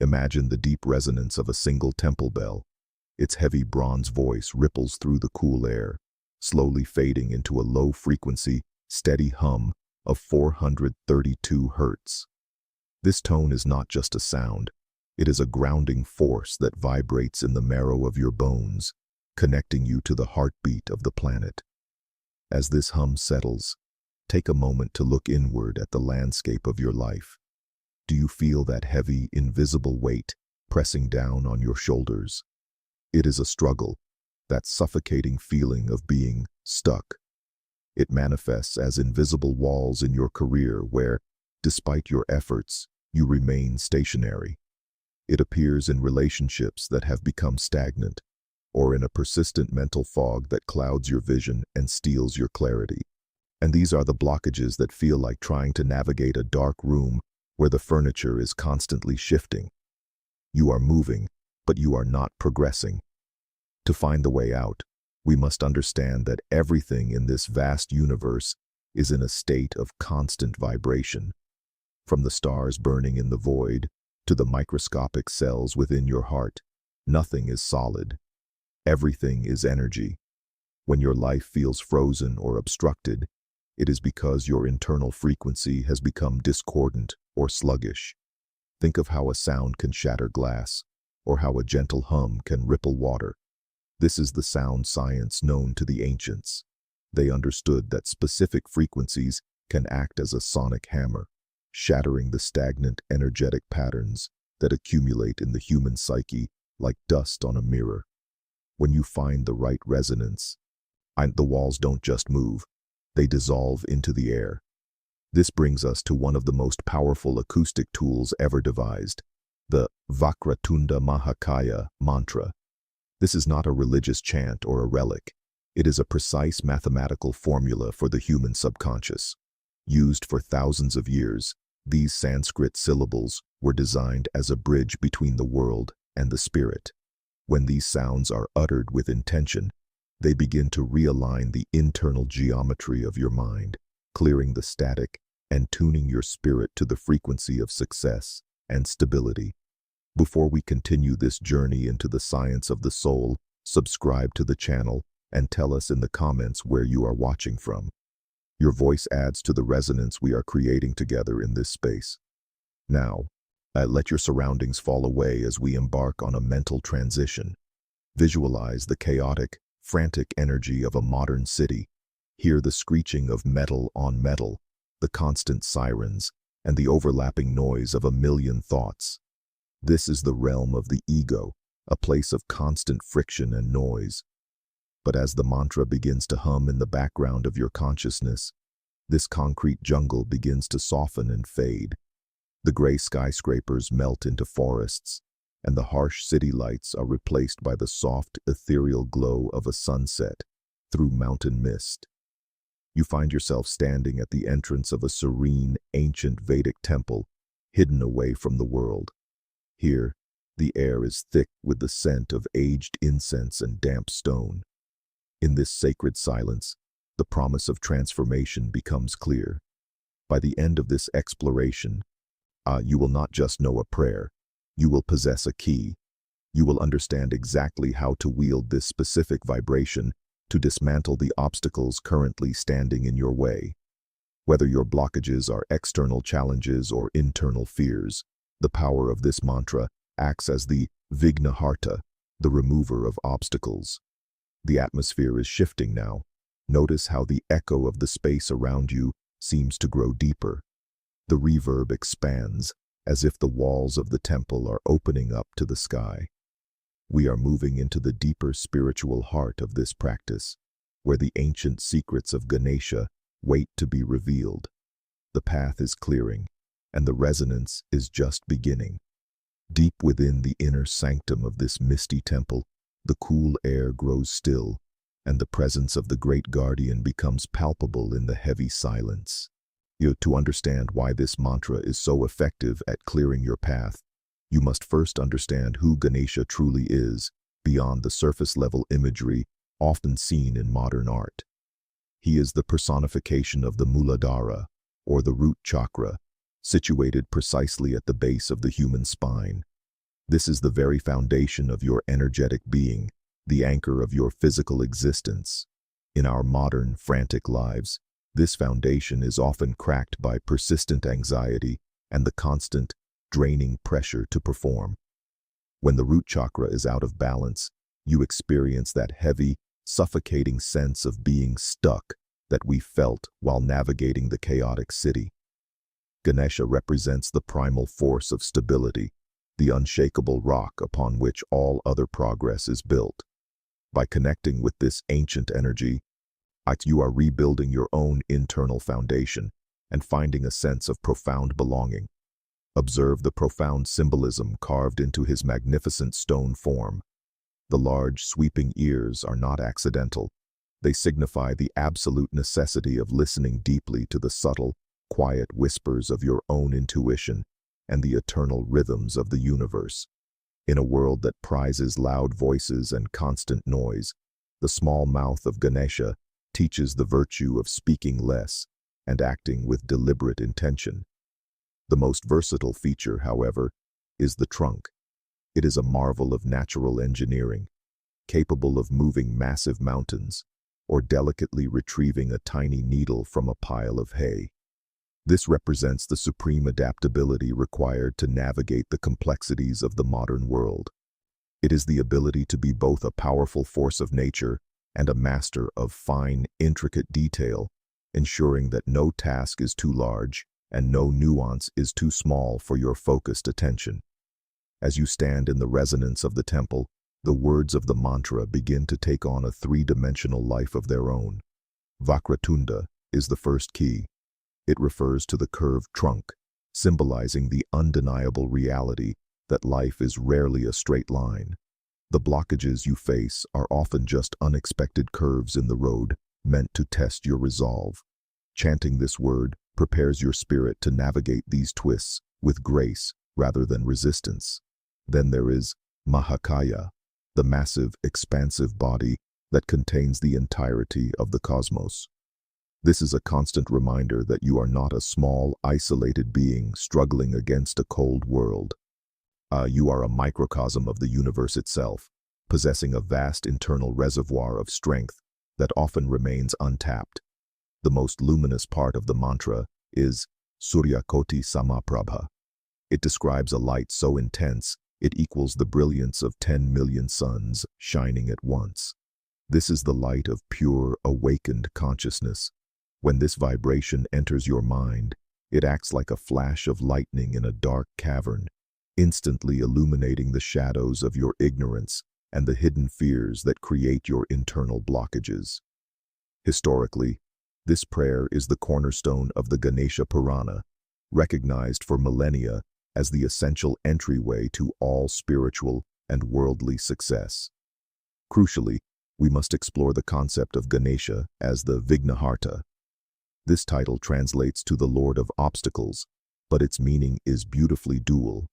Imagine the deep resonance of a single temple bell. Its heavy bronze voice ripples through the cool air, slowly fading into a low-frequency, steady hum of 432 hertz. This tone is not just a sound. It is a grounding force that vibrates in the marrow of your bones, connecting you to the heartbeat of the planet. As this hum settles, take a moment to look inward at the landscape of your life. Do you feel that heavy, invisible weight pressing down on your shoulders? It is a struggle, that suffocating feeling of being stuck. It manifests as invisible walls in your career where, despite your efforts, you remain stationary. It appears in relationships that have become stagnant, or in a persistent mental fog that clouds your vision and steals your clarity. And these are the blockages that feel like trying to navigate a dark room where the furniture is constantly shifting. You are moving, but you are not progressing. To find the way out, we must understand that everything in this vast universe is in a state of constant vibration. From the stars burning in the void to the microscopic cells within your heart, nothing is solid. Everything is energy. When your life feels frozen or obstructed, it is because your internal frequency has become discordant or sluggish. Think of how a sound can shatter glass, or how a gentle hum can ripple water. This is the sound science known to the ancients. They understood that specific frequencies can act as a sonic hammer, shattering the stagnant energetic patterns that accumulate in the human psyche like dust on a mirror. When you find the right resonance, the walls don't just move, they dissolve into the air. This brings us to one of the most powerful acoustic tools ever devised, the Vakratunda Mahakaya mantra. This is not a religious chant or a relic. It is a precise mathematical formula for the human subconscious. Used for thousands of years, these Sanskrit syllables were designed as a bridge between the world and the spirit. When these sounds are uttered with intention, they begin to realign the internal geometry of your mind, clearing the static and tuning your spirit to the frequency of success and stability. Before we continue this journey into the science of the soul, subscribe to the channel and tell us in the comments where you are watching from. Your voice adds to the resonance we are creating together in this space. Now, let your surroundings fall away as we embark on a mental transition. Visualize the chaotic, frantic energy of a modern city. Hear the screeching of metal on metal, the constant sirens, and the overlapping noise of a million thoughts. This is the realm of the ego, a place of constant friction and noise. But as the mantra begins to hum in the background of your consciousness, this concrete jungle begins to soften and fade. The gray skyscrapers melt into forests, and the harsh city lights are replaced by the soft, ethereal glow of a sunset through mountain mist. You find yourself standing at the entrance of a serene, ancient Vedic temple, hidden away from the world. Here, the air is thick with the scent of aged incense and damp stone. In this sacred silence, the promise of transformation becomes clear. By the end of this exploration, you will not just know a prayer, you will possess a key. You will understand exactly how to wield this specific vibration to dismantle the obstacles currently standing in your way. Whether your blockages are external challenges or internal fears, the power of this mantra acts as the Vignaharta, the remover of obstacles. The atmosphere is shifting now. Notice how the echo of the space around you seems to grow deeper. The reverb expands, as if the walls of the temple are opening up to the sky. We are moving into the deeper spiritual heart of this practice, where the ancient secrets of Ganesha wait to be revealed. The path is clearing, and the resonance is just beginning. Deep within the inner sanctum of this misty temple, the cool air grows still, and the presence of the great guardian becomes palpable in the heavy silence. To understand why this mantra is so effective at clearing your path, you must first understand who Ganesha truly is, beyond the surface-level imagery often seen in modern art. He is the personification of the Muladhara, or the root chakra, situated precisely at the base of the human spine. This is the very foundation of your energetic being, the anchor of your physical existence. In our modern, frantic lives, this foundation is often cracked by persistent anxiety and the constant, draining pressure to perform. When the root chakra is out of balance, you experience that heavy, suffocating sense of being stuck that we felt while navigating the chaotic city. Ganesha represents the primal force of stability, the unshakable rock upon which all other progress is built. By connecting with this ancient energy, you are rebuilding your own internal foundation and finding a sense of profound belonging. Observe the profound symbolism carved into his magnificent stone form. The large, sweeping ears are not accidental. They signify the absolute necessity of listening deeply to the subtle, quiet whispers of your own intuition and the eternal rhythms of the universe. In a world that prizes loud voices and constant noise, the small mouth of Ganesha teaches the virtue of speaking less and acting with deliberate intention. The most versatile feature, however, is the trunk. It is a marvel of natural engineering, capable of moving massive mountains or delicately retrieving a tiny needle from a pile of hay. This represents the supreme adaptability required to navigate the complexities of the modern world. It is the ability to be both a powerful force of nature and a master of fine, intricate detail, ensuring that no task is too large and no nuance is too small for your focused attention. As you stand in the resonance of the temple, the words of the mantra begin to take on a three-dimensional life of their own. Vakratunda is the first key. It refers to the curved trunk, symbolizing the undeniable reality that life is rarely a straight line. The blockages you face are often just unexpected curves in the road, meant to test your resolve. Chanting this word prepares your spirit to navigate these twists with grace rather than resistance. Then there is Mahakaya, the massive, expansive body that contains the entirety of the cosmos. This is a constant reminder that you are not a small, isolated being struggling against a cold world. You are a microcosm of the universe itself, possessing a vast internal reservoir of strength that often remains untapped. The most luminous part of the mantra is Suryakoti Samaprabha. It describes a light so intense it equals the brilliance of 10 million suns shining at once. This is the light of pure, awakened consciousness. When this vibration enters your mind, it acts like a flash of lightning in a dark cavern, instantly illuminating the shadows of your ignorance and the hidden fears that create your internal blockages. Historically, this prayer is the cornerstone of the Ganesha Purana, recognized for millennia as the essential entryway to all spiritual and worldly success. Crucially, we must explore the concept of Ganesha as the Vignaharta. This title translates to the Lord of Obstacles, but its meaning is beautifully dual.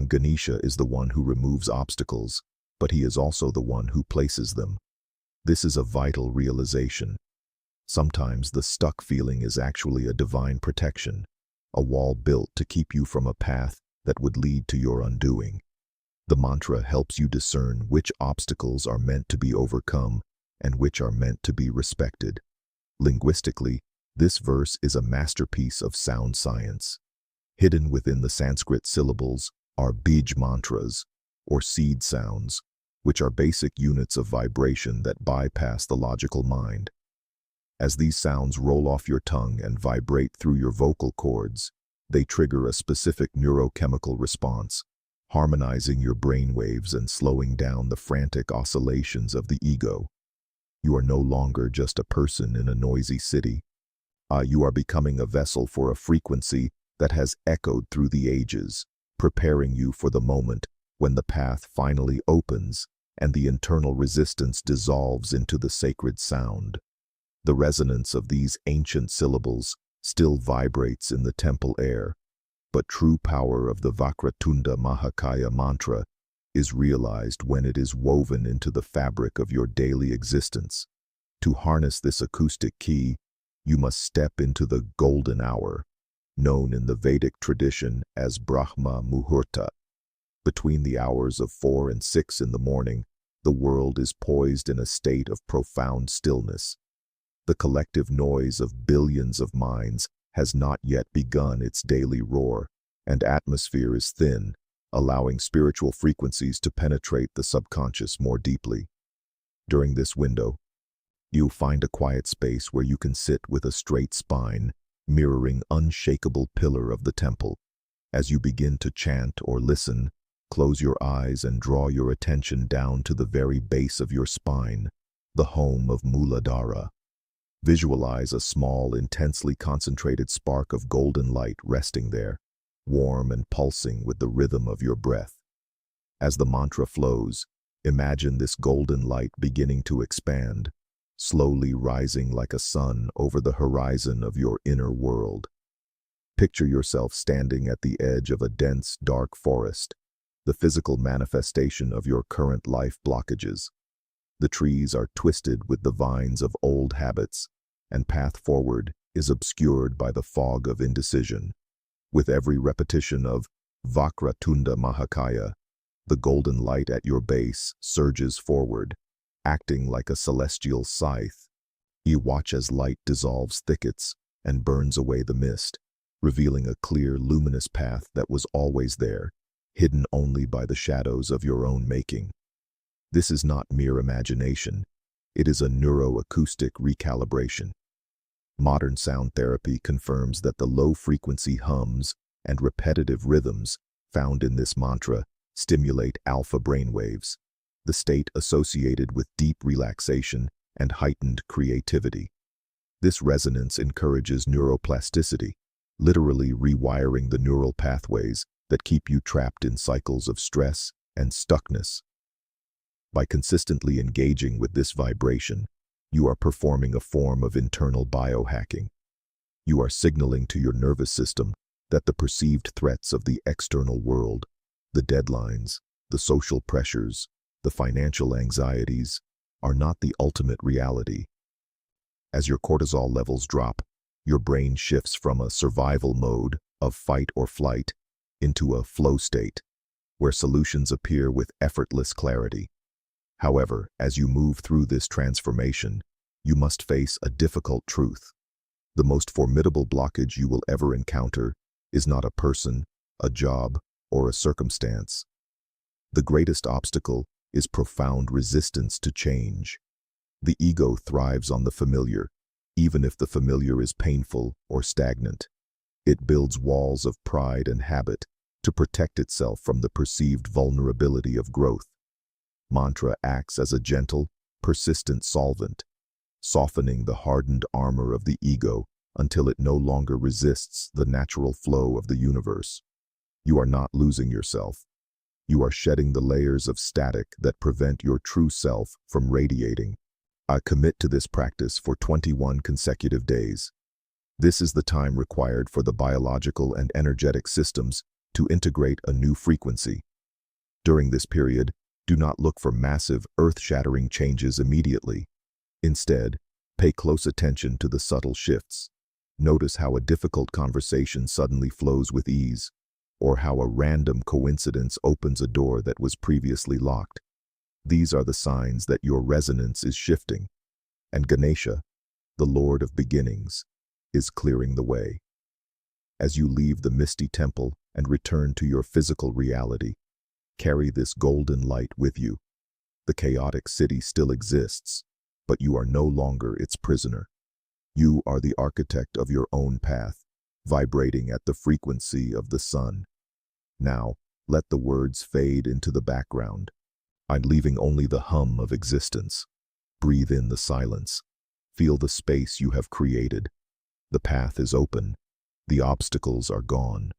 Ganesha is the one who removes obstacles, but he is also the one who places them. This is a vital realization. Sometimes the stuck feeling is actually a divine protection, a wall built to keep you from a path that would lead to your undoing. The mantra helps you discern which obstacles are meant to be overcome and which are meant to be respected. Linguistically, this verse is a masterpiece of sound science. Hidden within the Sanskrit syllables are bij mantras, or seed sounds, which are basic units of vibration that bypass the logical mind. As these sounds roll off your tongue and vibrate through your vocal cords, they trigger a specific neurochemical response, harmonizing your brainwaves and slowing down the frantic oscillations of the ego. You are no longer just a person in a noisy city. You are becoming a vessel for a frequency that has echoed through the ages, preparing you for the moment when the path finally opens and the internal resistance dissolves into the sacred sound. The resonance of these ancient syllables still vibrates in the temple air, but true power of the Vakratunda Mahakaya mantra is realized when it is woven into the fabric of your daily existence. To harness this acoustic key, you must step into the golden hour, known in the Vedic tradition as Brahma Muhurta. Between the hours of 4 and 6 in the morning, the world is poised in a state of profound stillness. The collective noise of billions of minds has not yet begun its daily roar, and atmosphere is thin, allowing spiritual frequencies to penetrate the subconscious more deeply. During this window, you find a quiet space where you can sit with a straight spine, mirroring unshakable pillar of the temple. As you begin to chant or listen, close your eyes and draw your attention down to the very base of your spine, the home of Muladhara. Visualize a small, intensely concentrated spark of golden light resting there, warm and pulsing with the rhythm of your breath. As the mantra flows, imagine this golden light beginning to expand, slowly rising like a sun over the horizon of your inner world. Picture yourself standing at the edge of a dense, dark forest, the physical manifestation of your current life blockages. The trees are twisted with the vines of old habits, and path forward is obscured by the fog of indecision. With every repetition of Vakratunda Mahakaya, the golden light at your base surges forward, acting like a celestial scythe. You watch as light dissolves thickets and burns away the mist, revealing a clear, luminous path that was always there, hidden only by the shadows of your own making. This is not mere imagination. It is a neuroacoustic recalibration. Modern sound therapy confirms that the low-frequency hums and repetitive rhythms found in this mantra stimulate alpha brainwaves, the state associated with deep relaxation and heightened creativity. This resonance encourages neuroplasticity, literally rewiring the neural pathways that keep you trapped in cycles of stress and stuckness. By consistently engaging with this vibration, you are performing a form of internal biohacking. You are signaling to your nervous system that the perceived threats of the external world, the deadlines, the social pressures, the financial anxieties, are not the ultimate reality. As your cortisol levels drop, your brain shifts from a survival mode of fight or flight into a flow state, where solutions appear with effortless clarity. However, as you move through this transformation, you must face a difficult truth. The most formidable blockage you will ever encounter is not a person, a job, or a circumstance. The greatest obstacle is profound resistance to change. The ego thrives on the familiar, even if the familiar is painful or stagnant. It builds walls of pride and habit to protect itself from the perceived vulnerability of growth. Mantra acts as a gentle, persistent solvent, softening the hardened armor of the ego until it no longer resists the natural flow of the universe. You are not losing yourself. You are shedding the layers of static that prevent your true self from radiating. I commit to this practice for 21 consecutive days. This is the time required for the biological and energetic systems to integrate a new frequency. During this period, do not look for massive, earth-shattering changes immediately. Instead, pay close attention to the subtle shifts. Notice how a difficult conversation suddenly flows with ease, or how a random coincidence opens a door that was previously locked. These are the signs that your resonance is shifting, and Ganesha, the Lord of Beginnings, is clearing the way. As you leave the misty temple and return to your physical reality, carry this golden light with you. The chaotic city still exists, but you are no longer its prisoner. You are the architect of your own path, vibrating at the frequency of the sun. Now, let the words fade into the background, leaving only the hum of existence. Breathe in the silence. Feel the space you have created. The path is open. The obstacles are gone.